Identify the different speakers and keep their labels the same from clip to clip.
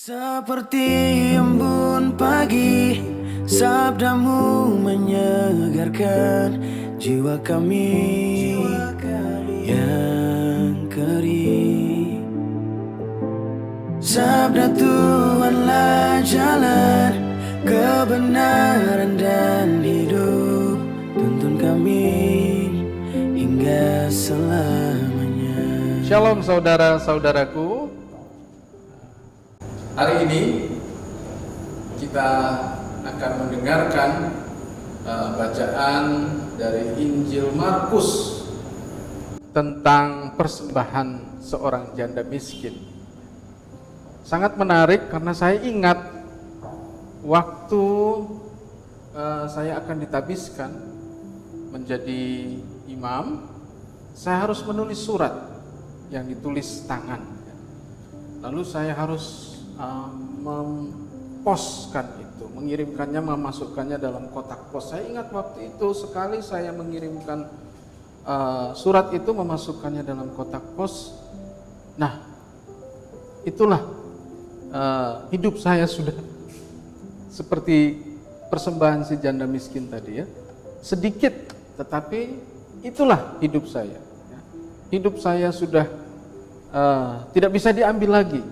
Speaker 1: Seperti embun pagi, sabdamu menyegarkan jiwa kami yang kering. Sabda Tuhanlah jalan kebenaran dan hidup, tuntun kami hingga selamanya.
Speaker 2: Shalom saudara-saudaraku. Hari ini kita akan mendengarkan bacaan dari Injil Markus tentang persembahan seorang janda miskin. Sangat menarik karena saya ingat waktu saya akan ditabiskan menjadi imam, saya harus menulis surat yang ditulis tangan. Lalu saya harus memposkan itu, mengirimkannya, memasukkannya dalam kotak pos. Saya ingat waktu itu sekali saya mengirimkan surat itu, memasukkannya dalam kotak pos. Nah, itulah hidup saya sudah seperti persembahan si janda miskin tadi ya. Sedikit, tetapi itulah hidup saya. Hidup saya sudah tidak bisa diambil lagi.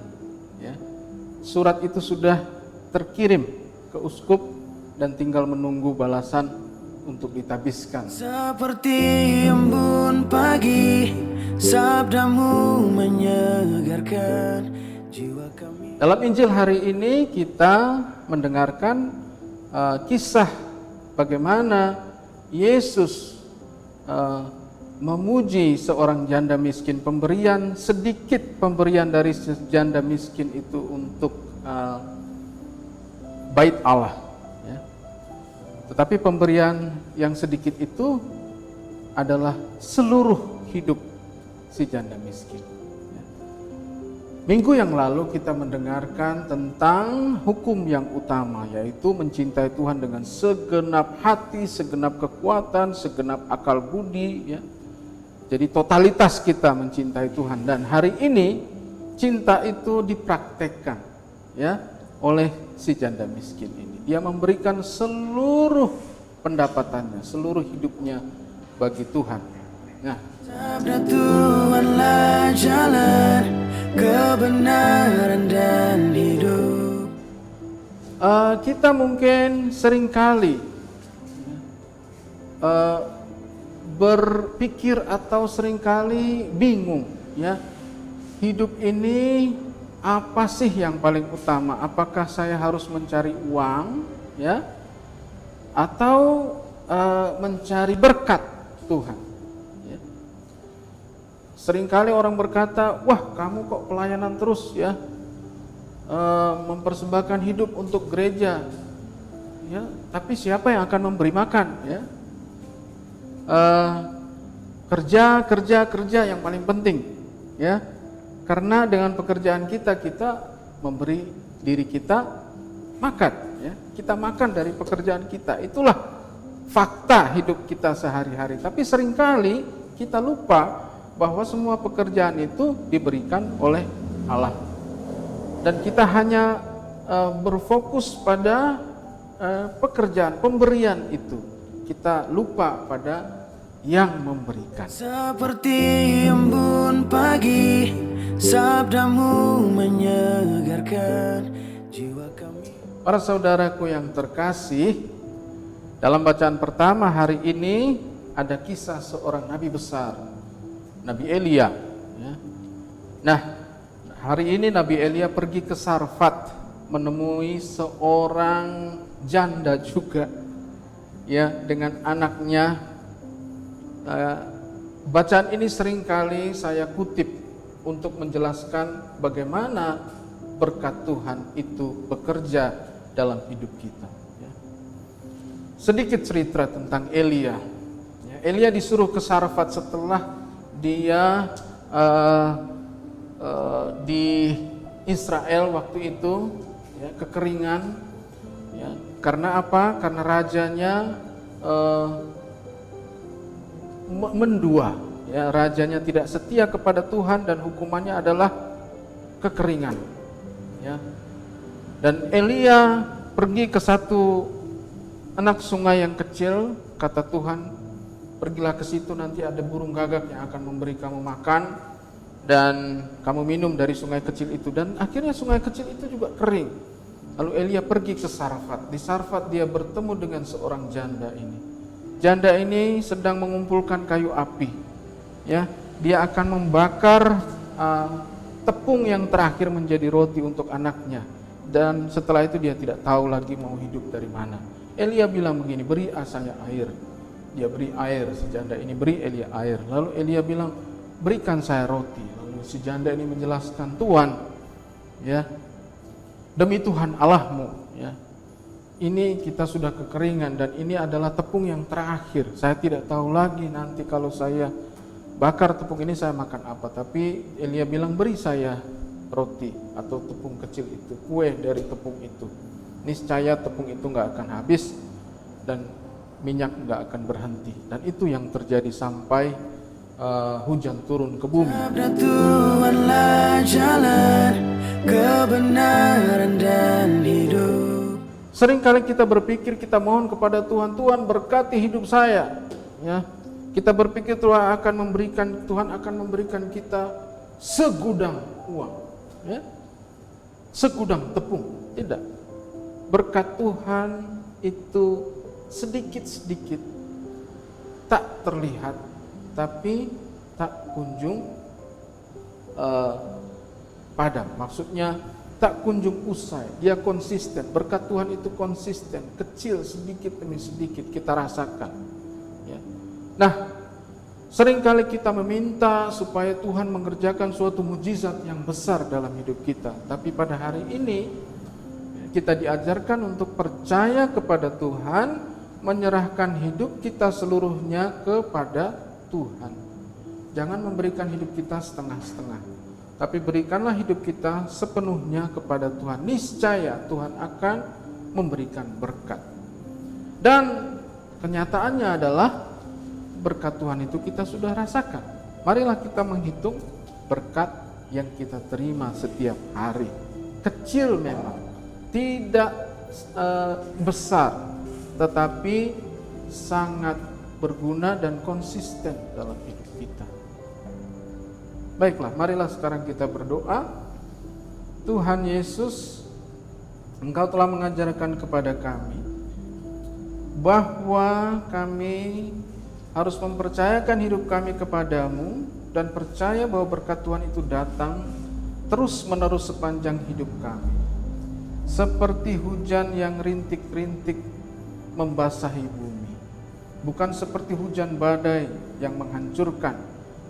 Speaker 2: Surat itu sudah terkirim ke uskup dan tinggal menunggu balasan untuk ditabiskan.
Speaker 1: Seperti embun pagi, sabdamu menyegarkan jiwa kami.
Speaker 2: Dalam Injil hari ini kita mendengarkan kisah bagaimana Yesus memuji seorang janda miskin, sedikit pemberian dari janda miskin itu untuk bait Allah ya. Tetapi pemberian yang sedikit itu adalah seluruh hidup si janda miskin ya. Minggu yang lalu kita mendengarkan tentang hukum yang utama, yaitu mencintai Tuhan dengan segenap hati, segenap kekuatan, segenap akal budi ya. Jadi totalitas kita mencintai Tuhan, dan hari ini cinta itu dipraktekkan ya oleh si janda miskin ini. Dia memberikan seluruh pendapatannya, seluruh hidupnya bagi Tuhan. Nah,
Speaker 1: Sabda Tuhanlah jalan kebenaran dan hidup.
Speaker 2: Kita mungkin seringkali berpikir atau seringkali bingung ya, hidup ini apa sih yang paling utama? Apakah saya harus mencari uang ya, atau mencari berkat Tuhan ya? Seringkali orang berkata, wah kamu kok pelayanan terus ya, mempersembahkan hidup untuk gereja ya, tapi siapa yang akan memberi makan ya? Kerja yang paling penting ya, karena dengan pekerjaan kita memberi diri kita makan ya, kita makan dari pekerjaan kita. Itulah fakta hidup kita sehari-hari. Tapi seringkali kita lupa bahwa semua pekerjaan itu diberikan oleh Allah, dan kita hanya berfokus pada pekerjaan, pemberian itu. Kita lupa pada yang memberikan.
Speaker 1: Seperti embun pagi, sabdamu menyegarkan jiwa kami.
Speaker 2: Para saudaraku yang terkasih, dalam bacaan pertama hari ini ada kisah seorang nabi besar, Nabi Elia ya. Nah, hari ini Nabi Elia pergi ke Sarfat menemui seorang janda juga ya, dengan anaknya. Bacaan ini seringkali saya kutip untuk menjelaskan bagaimana berkat Tuhan itu bekerja dalam hidup kita ya. Sedikit cerita tentang Elia ya. Elia disuruh ke Sarfat setelah dia di Israel waktu itu ya, kekeringan ya. Karena apa? Karena rajanya mendua ya, rajanya tidak setia kepada Tuhan dan hukumannya adalah kekeringan ya. Dan Elia pergi ke satu anak sungai yang kecil, kata Tuhan, pergilah ke situ, nanti ada burung gagak yang akan memberi kamu makan dan kamu minum dari sungai kecil itu. Dan akhirnya sungai kecil itu juga kering. Lalu Elia pergi ke Sarfat. Di Sarfat dia bertemu dengan seorang janda ini. Janda ini sedang mengumpulkan kayu api. Ya, dia akan membakar tepung yang terakhir menjadi roti untuk anaknya. Dan setelah itu dia tidak tahu lagi mau hidup dari mana. Elia bilang begini, beri saya air. Dia beri air, si janda ini beri Elia air. Lalu Elia bilang, berikan saya roti. Lalu si janda ini menjelaskan, Tuhan, ya, demi Tuhan Allahmu, ya, ini kita sudah kekeringan dan ini adalah tepung yang terakhir. Saya tidak tahu lagi nanti kalau saya bakar tepung ini saya makan apa. Tapi Elia bilang, beri saya roti atau tepung kecil itu, kue dari tepung itu. Niscaya tepung itu nggak akan habis dan minyak nggak akan berhenti. Dan itu yang terjadi sampai hujan turun ke bumi.
Speaker 1: Sabda Tuhanlah jalan kebenaran dan hidup.
Speaker 2: Seringkali kita berpikir, kita mohon kepada Tuhan, Tuhan berkati hidup saya. Ya, kita berpikir Tuhan akan memberikan kita segudang uang, ya, segudang tepung. Tidak. Berkat Tuhan itu sedikit-sedikit, tak terlihat, tapi tak kunjung padam. Maksudnya tak kunjung usai. Dia konsisten. Berkat Tuhan itu konsisten, kecil sedikit demi sedikit kita rasakan. Ya. Nah, seringkali kita meminta supaya Tuhan mengerjakan suatu mujizat yang besar dalam hidup kita. Tapi pada hari ini kita diajarkan untuk percaya kepada Tuhan, menyerahkan hidup kita seluruhnya kepada Tuhan. Jangan memberikan hidup kita setengah-setengah, tapi berikanlah hidup kita sepenuhnya kepada Tuhan. Niscaya Tuhan akan memberikan berkat. Dan kenyataannya adalah berkat Tuhan itu kita sudah rasakan. Marilah kita menghitung berkat yang kita terima setiap hari. Kecil memang, tidak besar, tetapi sangat berguna dan konsisten dalam hidup kita. Baiklah, marilah sekarang kita berdoa. Tuhan Yesus, Engkau telah mengajarkan kepada kami bahwa kami harus mempercayakan hidup kami kepadamu dan percaya bahwa berkat Tuhan itu datang terus-menerus sepanjang hidup kami. Seperti hujan yang rintik-rintik membasahi bumi. Bukan seperti hujan badai yang menghancurkan,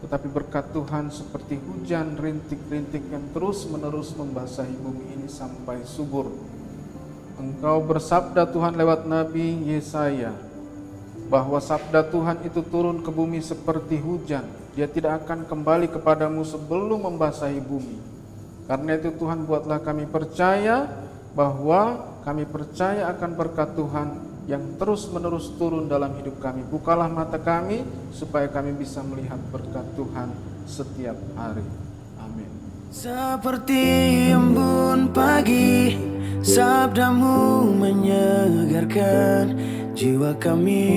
Speaker 2: tetapi berkat Tuhan seperti hujan rintik-rintik yang terus-menerus membasahi bumi ini sampai subur. Engkau bersabda Tuhan lewat Nabi Yesaya, bahwa sabda Tuhan itu turun ke bumi seperti hujan. Dia tidak akan kembali kepadamu sebelum membasahi bumi. Karena itu Tuhan, buatlah kami percaya bahwa kami percaya akan berkat Tuhan yang terus-menerus turun dalam hidup kami. Bukalah mata kami supaya kami bisa melihat berkat Tuhan setiap hari. Amin.
Speaker 1: Seperti embun pagi, sabdamu menyegarkan jiwa kami.